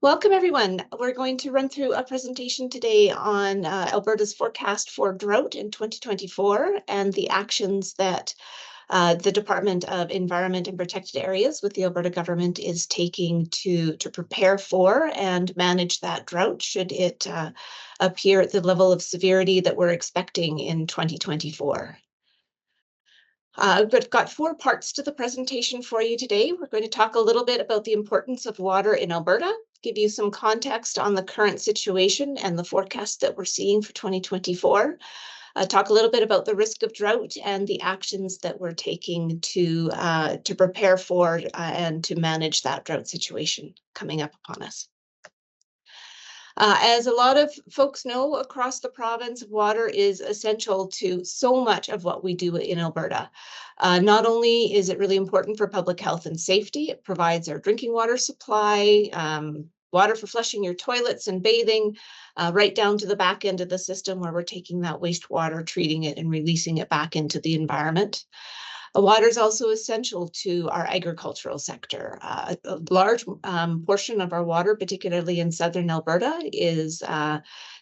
Welcome, everyone. We're going to run through a presentation today on Alberta's forecast for drought in 2024 and the actions that the Department of Environment and Protected Areas with the Alberta government is taking to prepare for and manage that drought should it appear at the level of severity that we're expecting in 2024. We've got four parts to the presentation for you today. We're going to talk a little bit about the importance of water in Alberta, give you some context on the current situation and the forecast that we're seeing for 2024, talk a little bit about the risk of drought and the actions that we're taking to prepare for and to manage that drought situation coming up upon us. As a lot of folks know, across the province, water is essential to so much of what we do in Alberta. Not only is it really important for public health and safety, it provides our drinking water supply, water for flushing your toilets and bathing, right down to the back end of the system where we're taking that wastewater, treating it, and releasing it back into the environment. Water is also essential to our agricultural sector. A large portion of our water, particularly in southern Alberta, is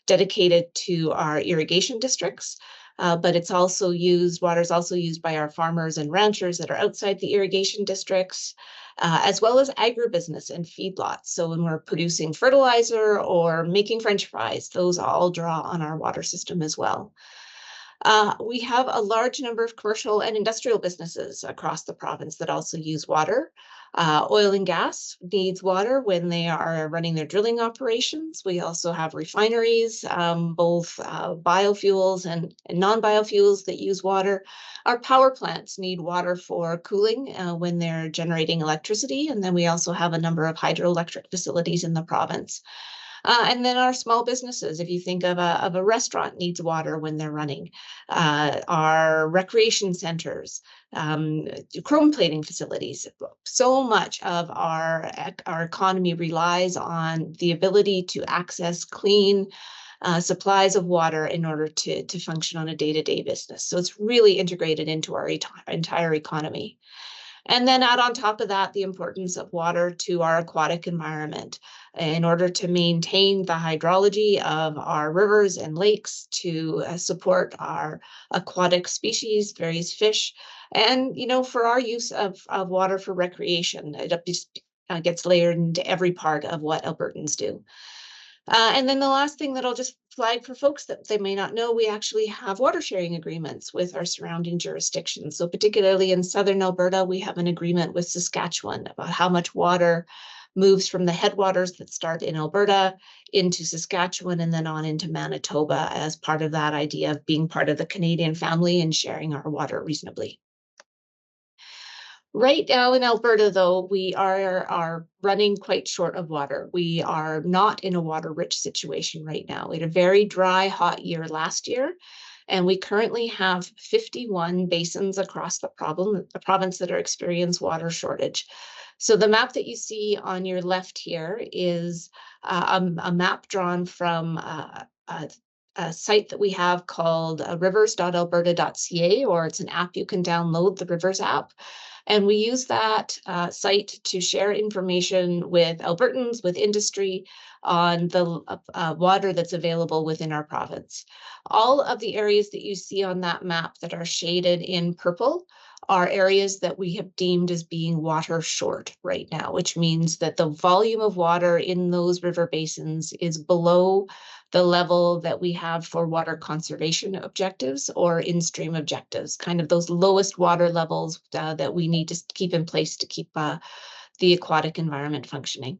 dedicated to our irrigation districts, but it's also used, water is also used by our farmers and ranchers that are outside the irrigation districts, as well as agribusiness and feedlots. So when we're producing fertilizer or making French fries, those all draw on our water system as well. We have a large number of commercial and industrial businesses across the province that also use water. Oil and gas needs water when they are running their drilling operations. We also have refineries, both biofuels and non-biofuels that use water. Our power plants need water for cooling when they're generating electricity. And then we also have a number of hydroelectric facilities in the province. And then our small businesses, if you think of a restaurant needs water when they're running, our recreation centers, chrome plating facilities. So much of our economy relies on the ability to access clean supplies of water in order to function on a day-to-day business. So it's really integrated into our entire economy. And then add on top of that the importance of water to our aquatic environment in order to maintain the hydrology of our rivers and lakes, to support our aquatic species, various fish, and, for our use of water for recreation. It just gets layered into every part of what Albertans do. And then the last thing that I'll just flag for folks that they may not know, we actually have water sharing agreements with our surrounding jurisdictions. So particularly in southern Alberta, we have an agreement with Saskatchewan about how much water moves from the headwaters that start in Alberta into Saskatchewan and then on into Manitoba as part of that idea of being part of the Canadian family and sharing our water reasonably. Right now in Alberta, though, we are running quite short of water. We are not in a water-rich situation right now. We had a very dry, hot year last year, and we currently have 51 basins across the province that are experiencing water shortage. So the map that you see on your left here is a map drawn from a site that we have called rivers.alberta.ca, or it's an app you can download, the Rivers app. And we use that site to share information with Albertans, with industry, on the water that's available within our province. All of the areas that you see on that map that are shaded in purple are areas that we have deemed as being water short right now, which means that the volume of water in those river basins is below the level that we have for water conservation objectives or in-stream objectives, kind of those lowest water levels that we need to keep in place to keep the aquatic environment functioning.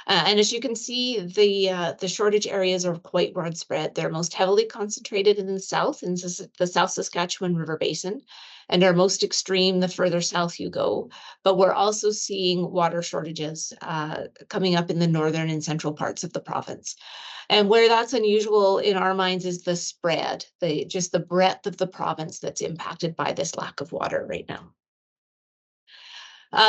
And as you can see, the shortage areas are quite widespread. They're most heavily concentrated in the south, in the South Saskatchewan River Basin, and are most extreme the further south you go. But we're also seeing water shortages coming up in the northern and central parts of the province. And where that's unusual in our minds is the spread, just the breadth of the province that's impacted by this lack of water right now.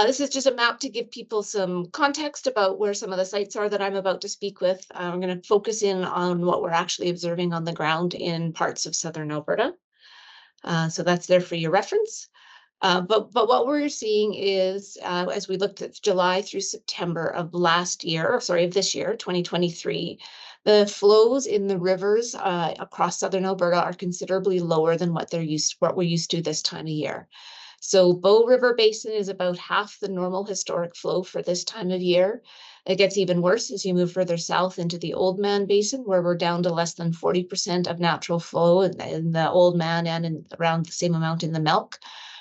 This is just a map to give people some context about where some of the sites are that I'm about to speak with. I'm going to focus in on what we're actually observing on the ground in parts of southern Alberta. So that's there for your reference. But what we're seeing is, as we looked at July through September of last year, or sorry, of this year, 2023, the flows in the rivers across southern Alberta are considerably lower than what we're used to this time of year. So Bow River Basin is about half the normal historic flow for this time of year. It gets even worse as you move further south into the Oldman Basin, where we're down to less than 40% of natural flow in the Oldman and around the same amount in the Milk.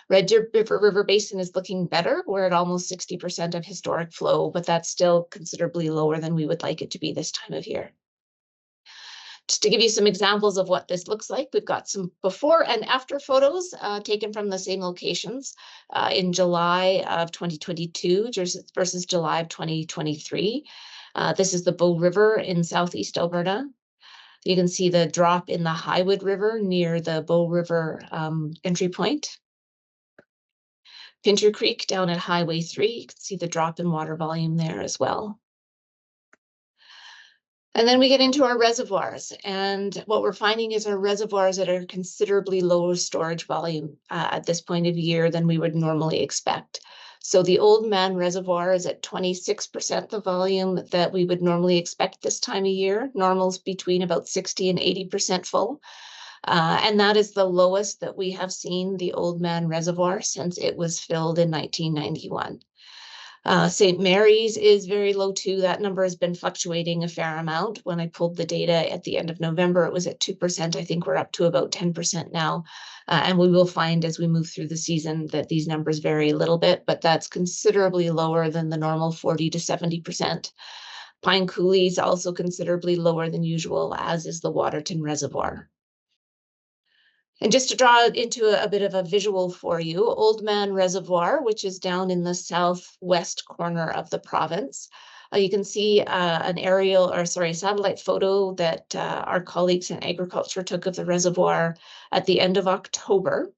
Red Deer River Basin is looking better. We're at almost 60% of historic flow, but that's still considerably lower than we would like it to be this time of year. Just to give you some examples of what this looks like, we've got some before and after photos taken from the same locations in July of 2022 versus July of 2023. This is the Bow River in southeast Alberta. You can see the drop in the Highwood River near the Bow River entry point. Pinter Creek down at Highway 3, you can see the drop in water volume there as well. And then we get into our reservoirs, and what we're finding is our reservoirs that are considerably lower storage volume at this point of year than we would normally expect. So the Oldman Reservoir is at 26% the volume that we would normally expect this time of year. Normal's between about 60 and 80% full. And that is the lowest that we have seen the Oldman Reservoir since it was filled in 1991. St. Mary's is very low too. That number has been fluctuating a fair amount. When I pulled the data at the end of November, it was at 2%. I think we're up to about 10% now. And we will find as we move through the season that these numbers vary a little bit, but that's considerably lower than the normal 40 to 70%. Pine Coulee is also considerably lower than usual, as is the Waterton Reservoir. And just to draw into a bit of a visual for you, Oldman Reservoir, which is down in the southwest corner of the province, you can see an aerial, or sorry, satellite photo that our colleagues in agriculture took of the reservoir at the end of October.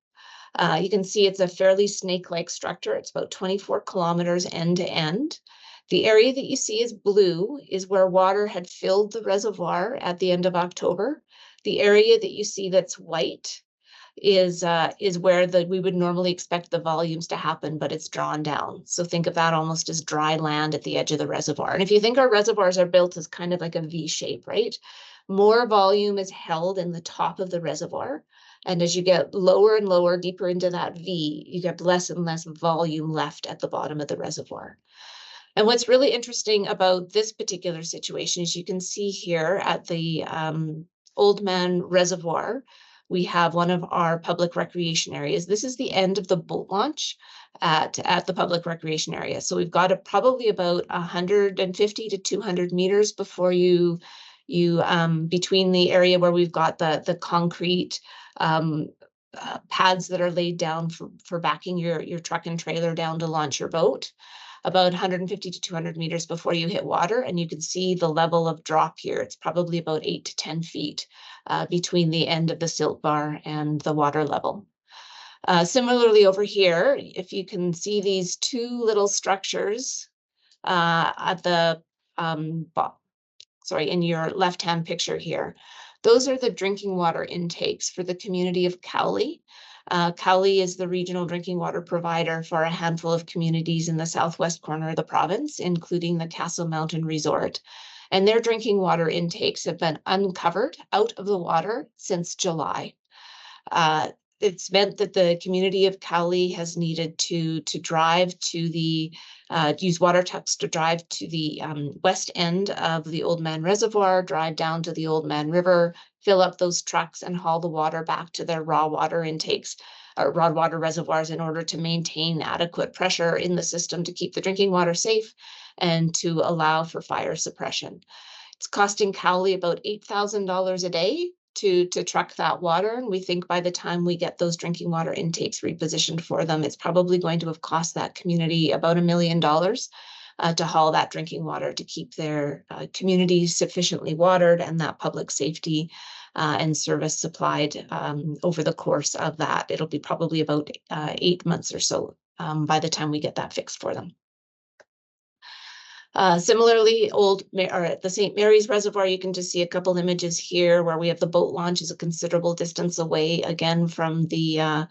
You can see it's a fairly snake-like structure. It's about 24 kilometers end to end. The area that you see is blue is where water had filled the reservoir at the end of October. The area that you see that's white is where we would normally expect the volumes to happen, but it's drawn down. So think of that almost as dry land at the edge of the reservoir. And if you think our reservoirs are built as kind of like a V shape, right? More volume is held in the top of the reservoir. And as you get lower and lower, deeper into that V, you get less and less volume left at the bottom of the reservoir. And what's really interesting about this particular situation is you can see here at the Oldman Reservoir, we have one of our public recreation areas. This is the end of the boat launch at the public recreation area. So we've got probably about 150 to 200 meters before you between the area where we've got the concrete pads that are laid down for backing your truck and trailer down to launch your boat. About 150 to 200 meters before you hit water, and you can see the level of drop here. It's probably about 8 to 10 feet between the end of the silt bar and the water level. Similarly over here, if you can see these two little structures at the, in your left-hand picture here, those are the drinking water intakes for the community of Cowley. Cowley is the regional drinking water provider for a handful of communities in the southwest corner of the province, including the Castle Mountain Resort. And their drinking water intakes have been uncovered out of the water since July. It's meant that the community of Cowley has needed to drive to the, use water trucks to drive to the west end of the Oldman Reservoir, drive down to the Oldman River, fill up those trucks and haul the water back to their raw water intakes, or raw water reservoirs, in order to maintain adequate pressure in the system to keep the drinking water safe and to allow for fire suppression. It's costing Cowley about $8,000 a day to truck that water. And we think by the time we get those drinking water intakes repositioned for them, it's probably going to have cost that community about $1 million to haul that drinking water to keep their communities sufficiently watered and that public safety and service supplied over the course of that. It'll be probably about 8 months or so by the time we get that fixed for them. Similarly, at the St. Mary's Reservoir, you can just see a couple images here where we have the boat launch is a considerable distance away, again, from the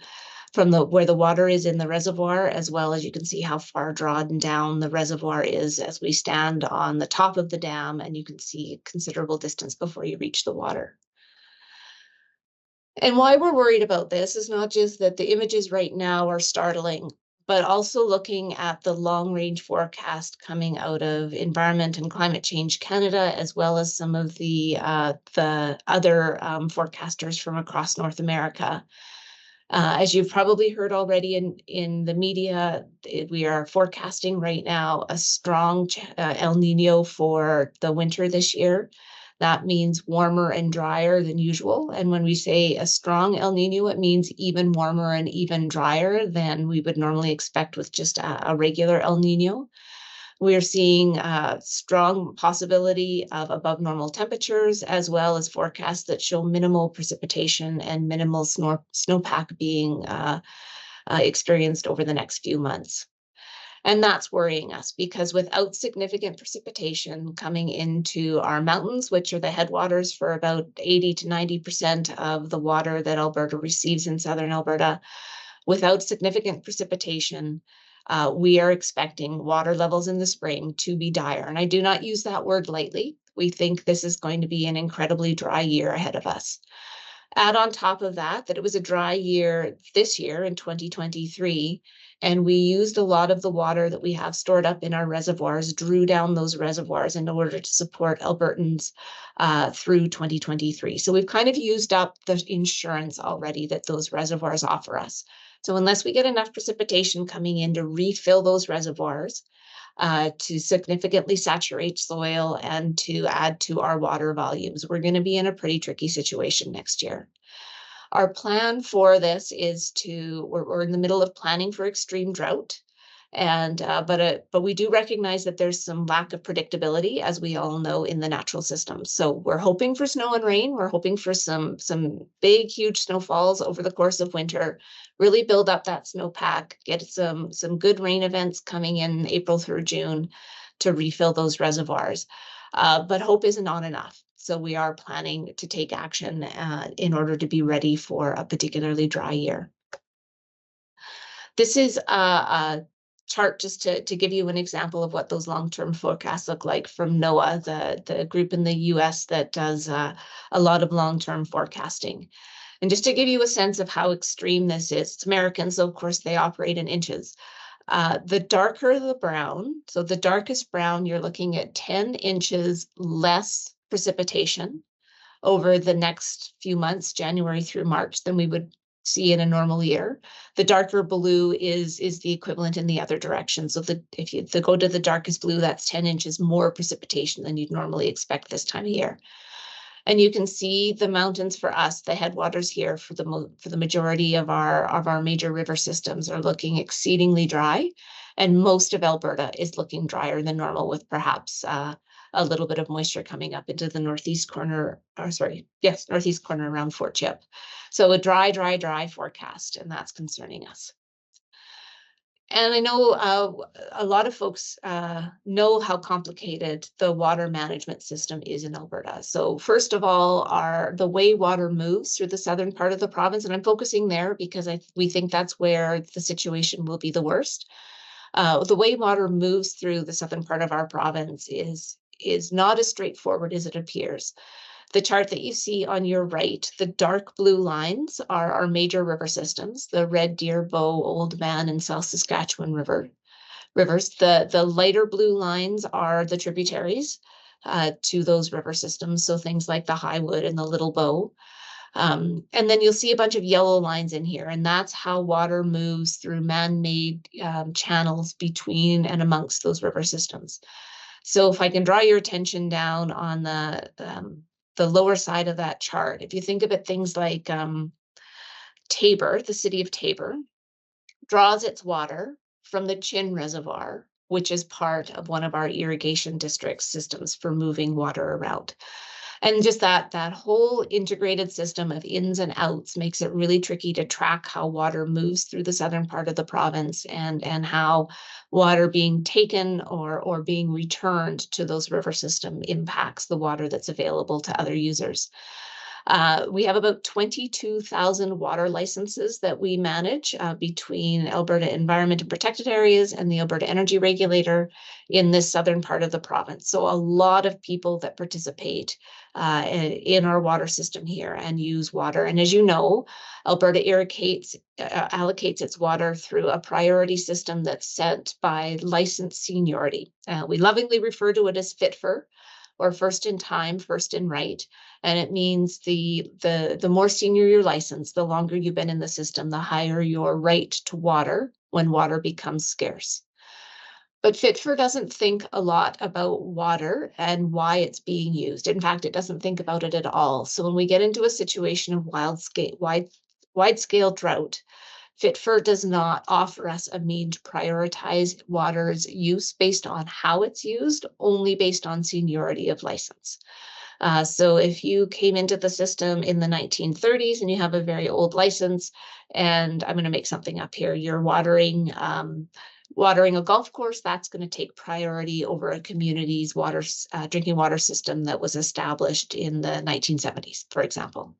from where the water is in the reservoir, as well as you can see how far drawn down the reservoir is as we stand on the top of the dam, and you can see considerable distance before you reach the water. And why we're worried about this is not just that the images right now are startling, but also looking at the long-range forecast coming out of Environment and Climate Change Canada, as well as some of the other forecasters from across North America. As you've probably heard already in the media, we are forecasting right now a strong El Nino for the winter this year. That means warmer and drier than usual. And when we say a strong El Nino, it means even warmer and even drier than we would normally expect with just a regular El Nino. We're seeing a strong possibility of above normal temperatures, as well as forecasts that show minimal precipitation and minimal snowpack being experienced over the next few months. And that's worrying us because without significant precipitation coming into our mountains, which are the headwaters for about 80 to 90% of the water that Alberta receives in southern Alberta, without significant precipitation, we are expecting water levels in the spring to be dire. And I do not use that word lightly. We think this is going to be an incredibly dry year ahead of us. Add on top of that, that it was a dry year this year in 2023, and we used a lot of the water that we have stored up in our reservoirs, drew down those reservoirs in order to support Albertans through 2023. So we've kind of used up the insurance already that those reservoirs offer us. So unless we get enough precipitation coming in to refill those reservoirs, to significantly saturate soil and to add to our water volumes, we're going to be in a pretty tricky situation next year. Our plan for this is we're in the middle of planning for extreme drought. And but we do recognize that there's some lack of predictability, as we all know, in the natural system. So we're hoping for snow and rain. We're hoping for some big, huge snowfalls over the course of winter, really build up that snowpack, get some good rain events coming in April through June to refill those reservoirs. But hope is not enough. So we are planning to take action in order to be ready for a particularly dry year. This is a chart just to give you an example of what those long-term forecasts look like from NOAA, the group in the US that does a lot of long-term forecasting. And just to give you a sense of how extreme this is, it's American, so of course they operate in inches. The darker the brown, so the darkest brown, you're looking at 10 inches less precipitation over the next few months, January through March, than we would see in a normal year. The darker blue is the equivalent in the other direction. So if you go to the darkest blue, that's 10 inches more precipitation than you'd normally expect this time of year. And you can see the mountains for us, the headwaters here for the majority of our major river systems are looking exceedingly dry, and most of Alberta is looking drier than normal, with perhaps a little bit of moisture coming up into the northeast corner, northeast corner around Fort Chip. So a dry forecast, and that's concerning us. And I know a lot of folks know how complicated the water management system is in Alberta. So first of all, the way water moves through the southern part of the province, and I'm focusing there because we think that's where the situation will be the worst. The way water moves through the southern part of our province is not as straightforward as it appears. The chart that you see on your right, the dark blue lines are our major river systems, the Red Deer, Bow, Old Man, and South Saskatchewan rivers. The lighter blue lines are the tributaries to those river systems, so things like the Highwood and the Little Bow. And then you'll see a bunch of yellow lines in here, and that's how water moves through man-made channels between and amongst those river systems. So if I can draw your attention down on the lower side of that chart, if you think of it, things like Taber, the city of Taber, draws its water from the Chin Reservoir, which is part of one of our irrigation district systems for moving water around. And just that whole integrated system of ins and outs makes it really tricky to track how water moves through the southern part of the province, and how water being taken or being returned to those river system impacts the water that's available to other users. We have about 22,000 water licenses that we manage between Alberta Environment and Protected Areas and the Alberta Energy Regulator in this southern part of the province. So a lot of people that participate in our water system here and use water. And as you know, Alberta allocates its water through a priority system that's set by license seniority. We lovingly refer to it as FITFR, or first in time, first in right. And it means the more senior your license, the longer you've been in the system, the higher your right to water when water becomes scarce. But FITFR doesn't think a lot about water and why it's being used. In fact, it doesn't think about it at all. So when we get into a situation of wide-scale drought, FITFR does not offer us a mean to prioritize water's use based on how it's used, only based on seniority of license. So if you came into the system in the 1930s and you have a very old license, and I'm going to make something up here, you're watering a golf course, that's going to take priority over a community's drinking water system that was established in the 1970s, for example.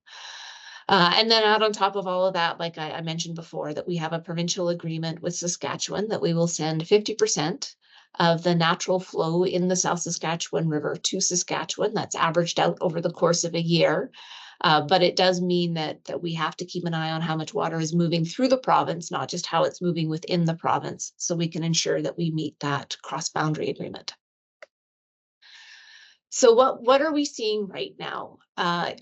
And then out on top of all of that, like I mentioned before, that we have a provincial agreement with Saskatchewan that we will send 50% of the natural flow in the South Saskatchewan River to Saskatchewan. That's averaged out over the course of a year. But it does mean that we have to keep an eye on how much water is moving through the province, not just how it's moving within the province, so we can ensure that we meet that cross-boundary agreement. So what are we seeing right now?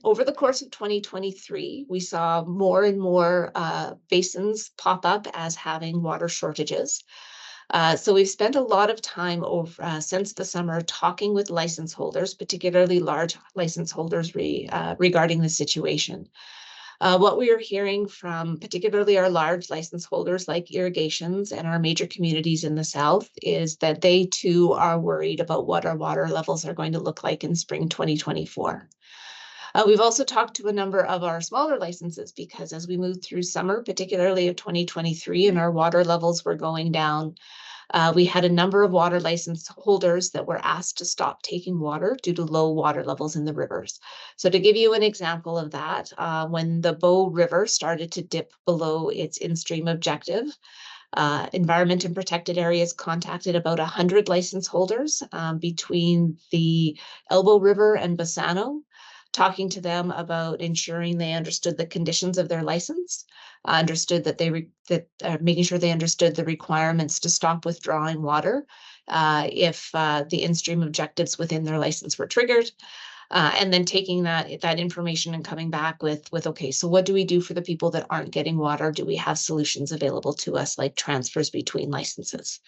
Over the course of 2023, we saw more and more basins pop up as having water shortages. So we've spent a lot of time since the summer talking with license holders, particularly large license holders regarding the situation. What we are hearing from particularly our large license holders like irrigations and our major communities in the south is that they too are worried about what our water levels are going to look like in spring 2024. We've also talked to a number of our smaller licenses because as we moved through summer, particularly of 2023, and our water levels were going down, we had a number of water license holders that were asked to stop taking water due to low water levels in the rivers. So to give you an example of that, when the Bow River started to dip below its in-stream objective, Environment and Protected Areas contacted about 100 license holders between the Elbow River and Bassano, talking to them about ensuring they understood the conditions of their license, understood that making sure they understood the requirements to stop withdrawing water if the in-stream objectives within their license were triggered, and then taking that information and coming back with okay, so what do we do for the people that aren't getting water? Do we have solutions available to us, like transfers between licenses?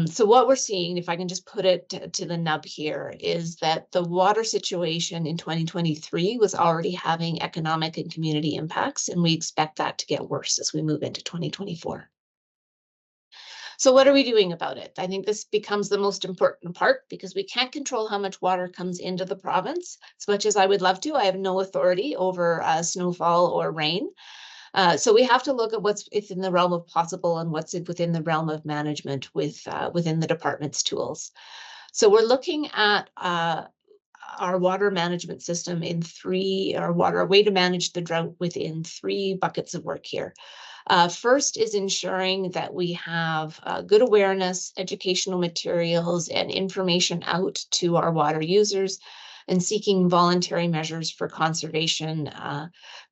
So what we're seeing, if I can just put it to the nub here, is that the water situation in 2023 was already having economic and community impacts, and we expect that to get worse as we move into 2024. So what are we doing about it? I think this becomes the most important part because we can't control how much water comes into the province. As much as I would love to, I have no authority over snowfall or rain. So we have to look at what's within the realm of possible and what's within the realm of management within the department's tools. So we're looking at our water management system in a way to manage the drought within 3 buckets of work here. First is ensuring that we have good awareness, educational materials, and information out to our water users, and seeking voluntary measures for conservation,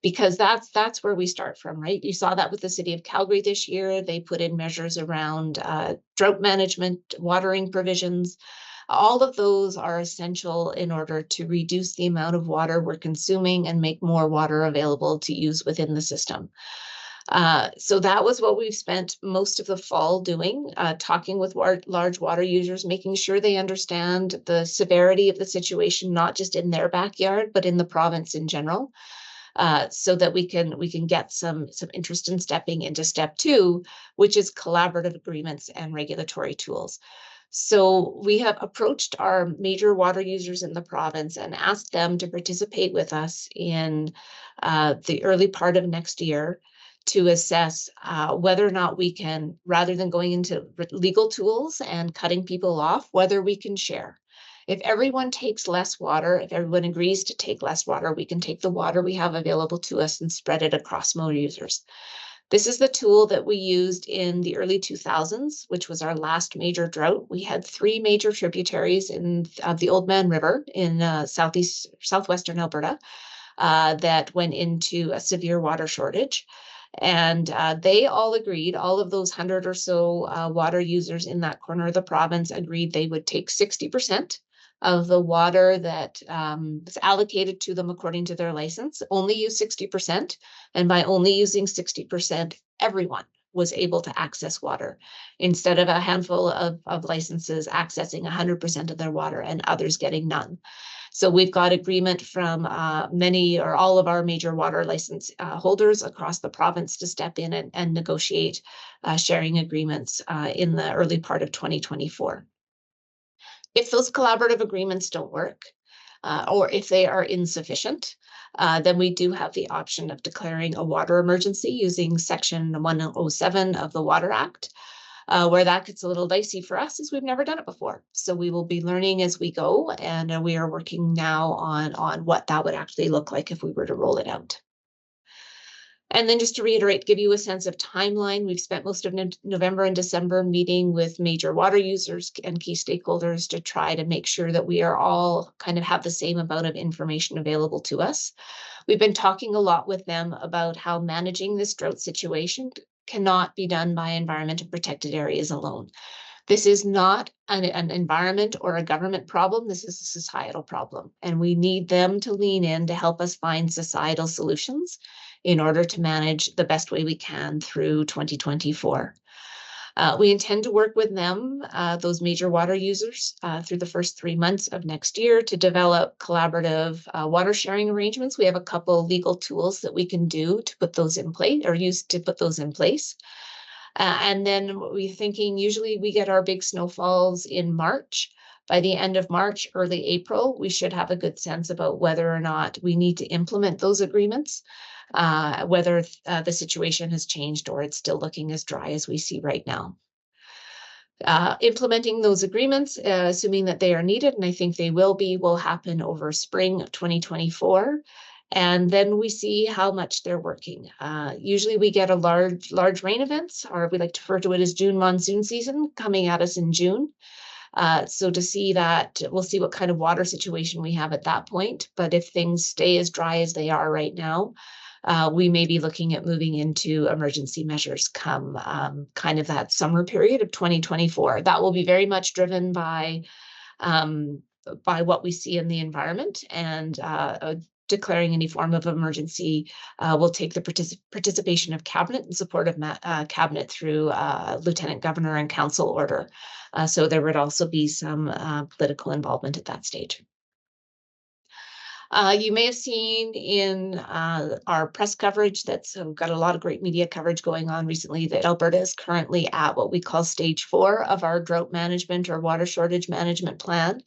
because that's where we start from, right? You saw that with the City of Calgary this year. They put in measures around drought management, watering provisions. All of those are essential in order to reduce the amount of water we're consuming and make more water available to use within the system. So that was what we've spent most of the fall doing, talking with large water users, making sure they understand the severity of the situation, not just in their backyard, but in the province in general, so that we can get some interest in stepping into step 2, which is collaborative agreements and regulatory tools. So we have approached our major water users in the province and asked them to participate with us in the early part of next year to assess whether or not we can, rather than going into legal tools and cutting people off, whether we can share. If everyone takes less water, if everyone agrees to take less water, we can take the water we have available to us and spread it across more users. This is the tool that we used in the early 2000s, which was our last major drought. We had 3 major tributaries in the Oldman River in southwestern Alberta that went into a severe water shortage. And they all agreed, all of those 100 or so water users in that corner of the province agreed they would take 60% of the water that was allocated to them according to their license, only use 60%. And by only using 60%, everyone was able to access water instead of a handful of licenses accessing 100% of their water and others getting none. So we've got agreement from many or all of our major water license holders across the province to step in and negotiate sharing agreements in the early part of 2024. If those collaborative agreements don't work, or if they are insufficient, then we do have the option of declaring a water emergency using Section 107 of the Water Act. Where that gets a little dicey for us is we've never done it before. So we will be learning as we go, and we are working now on what that would actually look like if we were to roll it out. And then just to reiterate, give you a sense of timeline, we've spent most of November and December meeting with major water users and key stakeholders to try to make sure that we are all kind of have the same amount of information available to us. We've been talking a lot with them about how managing this drought situation cannot be done by environment and protected areas alone. This is not an environment or a government problem. This is a societal problem. And we need them to lean in to help us find societal solutions in order to manage the best way we can through 2024. We intend to work with them, those major water users, through the first 3 months of next year to develop collaborative water sharing arrangements. We have a couple legal tools that we can do to put those in place or use to put those in place. And then we're thinking usually we get our big snowfalls in March. By the end of March, early April, we should have a good sense about whether or not we need to implement those agreements, whether the situation has changed or it's still looking as dry as we see right now. Implementing those agreements, assuming that they are needed, and I think they will happen over spring of 2024. And then we see how much they're working. Usually we get a large rain events, or we like to refer to it as June monsoon season, coming at us in June. So to see that, we'll see what kind of water situation we have at that point. But if things stay as dry as they are right now, we may be looking at moving into emergency measures come kind of that summer period of 2024. That will be very much driven by what we see in the environment, and declaring any form of emergency will take the participation of cabinet and support of cabinet through lieutenant governor and council order. So there would also be some political involvement at that stage. You may have seen in our press coverage that's got a lot of great media coverage going on recently that Alberta is currently at what we call stage 4 of our drought management or water shortage management plan.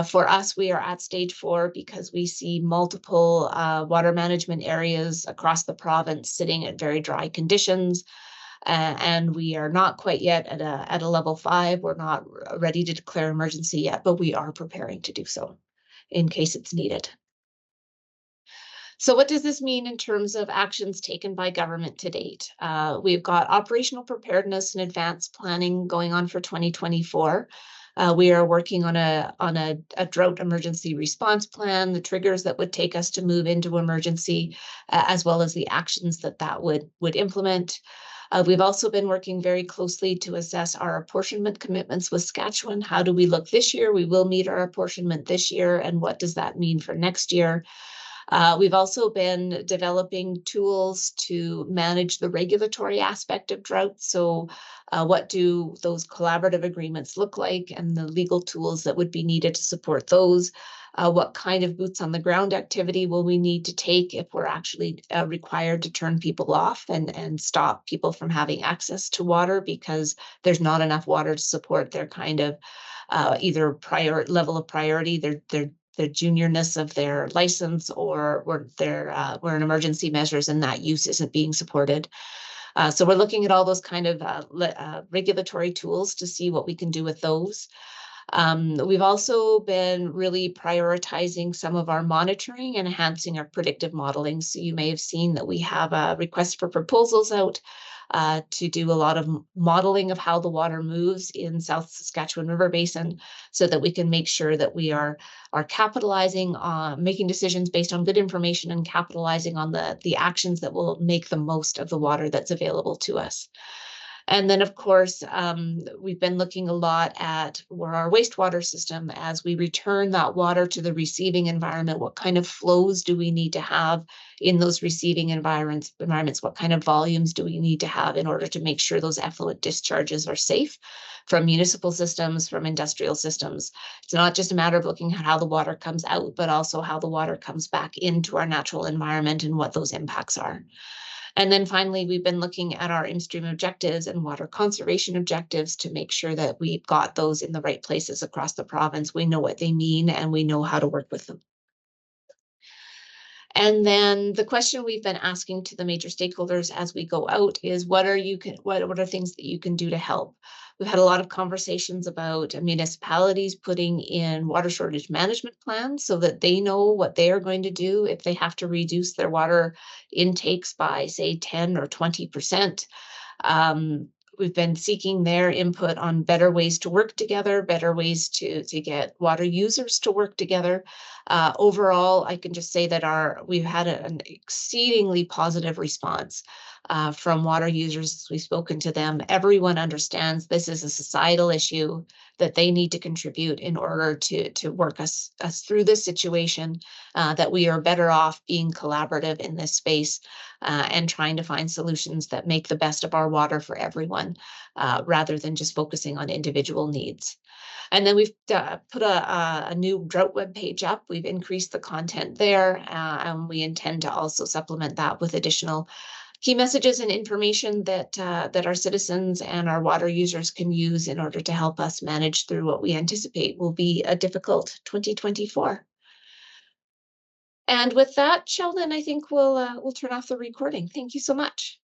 For us, we are at stage 4 because we see multiple water management areas across the province sitting at very dry conditions. And we are not quite yet at a level 5. We're not ready to declare emergency yet, but we are preparing to do so in case it's needed. So what does this mean in terms of actions taken by government to date? We've got operational preparedness and advanced planning going on for 2024. We are working on a drought emergency response plan, the triggers that would take us to move into emergency, as well as the actions that would implement. We've also been working very closely to assess our apportionment commitments with Saskatchewan. How do we look this year? We will meet our apportionment this year, and what does that mean for next year? We've also been developing tools to manage the regulatory aspect of drought. So what do those collaborative agreements look like, and the legal tools that would be needed to support those? What kind of boots on the ground activity will we need to take if we're actually required to turn people off and stop people from having access to water because there's not enough water to support their kind of either level of priority, their juniorness of their license, or their we're in emergency measures and that use isn't being supported. So we're looking at all those kind of regulatory tools to see what we can do with those. We've also been really prioritizing some of our monitoring and enhancing our predictive modeling. So you may have seen that we have a request for proposals out to do a lot of modeling of how the water moves in South Saskatchewan River Basin, so that we can make sure that we are capitalizing on making decisions based on good information and capitalizing on the actions that will make the most of the water that's available to us. And then, of course, we've been looking a lot at where our wastewater system, as we return that water to the receiving environment, what kind of flows do we need to have in those receiving environments? What kind of volumes do we need to have in order to make sure those effluent discharges are safe from municipal systems, from industrial systems? It's not just a matter of looking at how the water comes out, but also how the water comes back into our natural environment and what those impacts are. And then finally, we've been looking at our in-stream objectives and water conservation objectives to make sure that we've got those in the right places across the province. We know what they mean and we know how to work with them. And then the question we've been asking to the major stakeholders as we go out is, what are things that you can do to help? We've had a lot of conversations about municipalities putting in water shortage management plans so that they know what they are going to do if they have to reduce their water intakes by, say, 10 or 20%. We've been seeking their input on better ways to work together, better ways to get water users to work together. Overall, I can just say that we've had an exceedingly positive response from water users as we've spoken to them. Everyone understands this is a societal issue that they need to contribute in order to work us through this situation, that we are better off being collaborative in this space and trying to find solutions that make the best of our water for everyone, rather than just focusing on individual needs. And then we've put a new Drought webpage up. We've increased the content there, and we intend to also supplement that with additional key messages and information that our citizens and our water users can use in order to help us manage through what we anticipate will be a difficult 2024. And with that, Sheldon, I think we'll turn off the recording. Thank you so much.